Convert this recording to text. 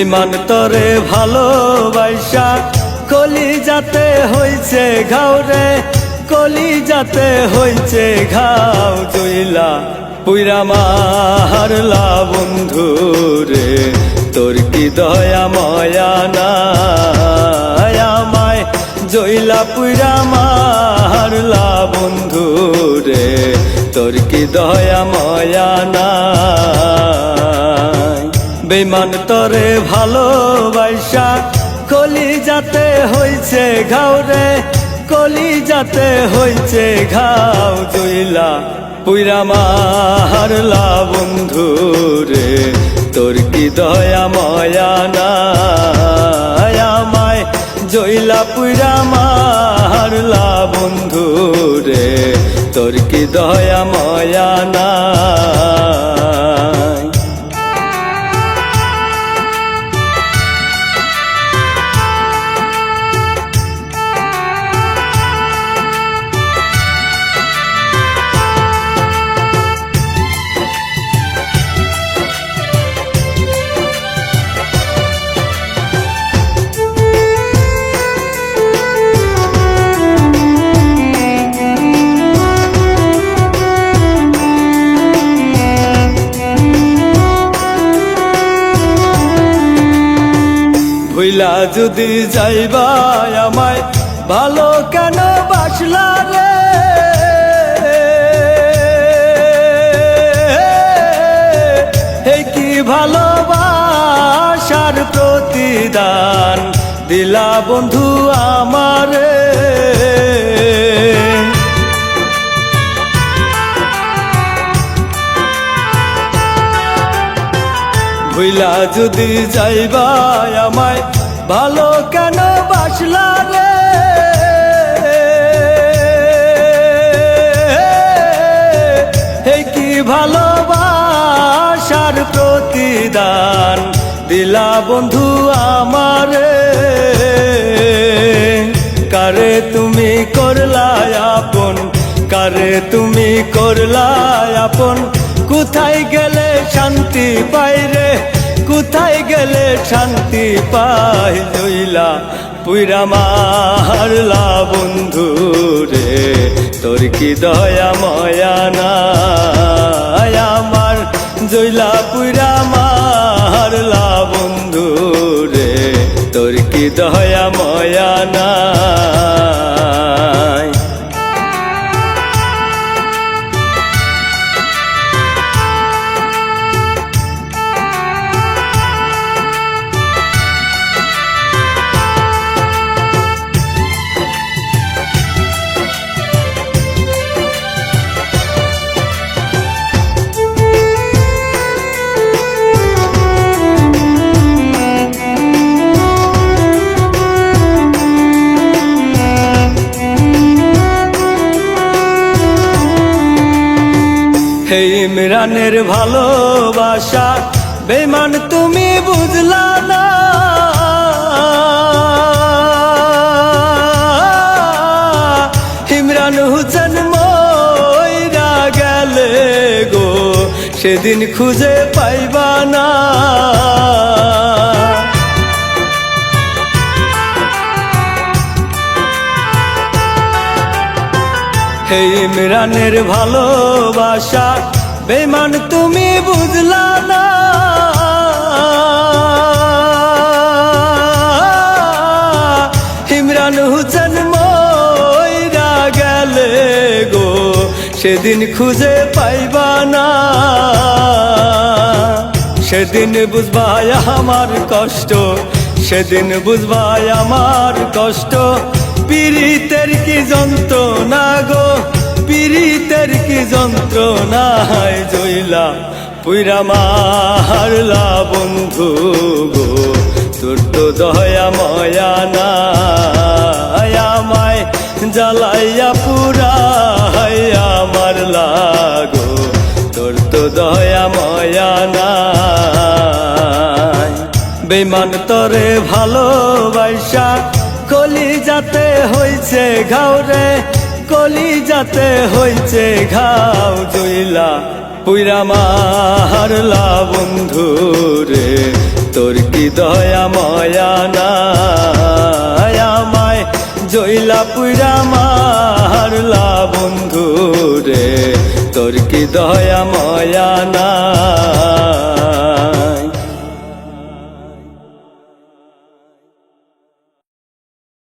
বেঈমান তরে ভালোবাসা কলিজাতে হইছে ঘাও রে, কলিজাতে হইছে ঘাও। জইলা পুইরা মারলা বন্ধু রে, তোর কি দয়া মায়া নাই আমায়। জইলা পুইরা মারলা বন্ধু রে, তোর কি দয়া মায়া নাই। বেঈমান তরে ভালোবাসা কলিজাতে হইছে ঘাও রে, কলিজাতে হইছে ঘাও। জইলা পুইরা মারলা বন্ধু রে, তোর কি দয়া মায়া নাই আমায়। জইলা পুইরা মারলা বন্ধু রে, তোর কি দয়া মায়া নাই। ভুইলা যদি যাইবা আমায়, ভালো কেন বাসলা রে। হে কি ভালোবাসার প্রতিদান দিলা বন্ধু আমারে। ভুইলা যদি যাইবা আমায়, ভালো কেন বাসলা রে। হে কি ভালোবাসার প্রতিদান দিলা বন্ধু আমারে। কারে তুমি করলা আপন, কারে তুমি করলা আপন। কোথায় গেলে শান্তি পাই রে, কোথায় গেলে শান্তি পাই। জইলা পুইরা মারলা বন্ধু রে, তোর কি দয়া মায়া নাই আমার। জইলা পুইরা মারলা বন্ধু রে, তোর কি দয়া মায়া নাই। হে ইমরানের ভালোবাসা বেঈমান তুমি বুঝলা না। ইমরান হোসেন মইরা গেলে গো, সেদিন খুঁজে পাইবা না। হে ইমরানের ভালোবাসা বেঈমান তুমি বুঝলা না। ইমরান হোসেন মইরা গেলে গো, সেদিন খুঁজে পাইবা না। সেদিন বুঝবা আমার কষ্ট, সেদিন বুঝবা আমার কষ্ট। পীড়িতের কি যন্ত্রণা গো, পীড়িতের কি যন্ত্রণা। জইলা পুইরা মারলা বন্ধু গো, তোর তো দয়া মায়া নাই আমায়। জ্বালাইয়া পুরাইয়া মারলা গো, তোর তো দয়া মায়া নাই। বেঈমান তরে ভালোবাসা কলিজাতে হইছে ঘাও রে, কলিজাতে হইছে ঘাও। জইলা পুইরা মারলা বন্ধু রে, তোর কি কি দয়া ময়া নাই আমায় জইলা পুইরা মারলা বন্ধু রে তোর কি দয়া ময়া নাই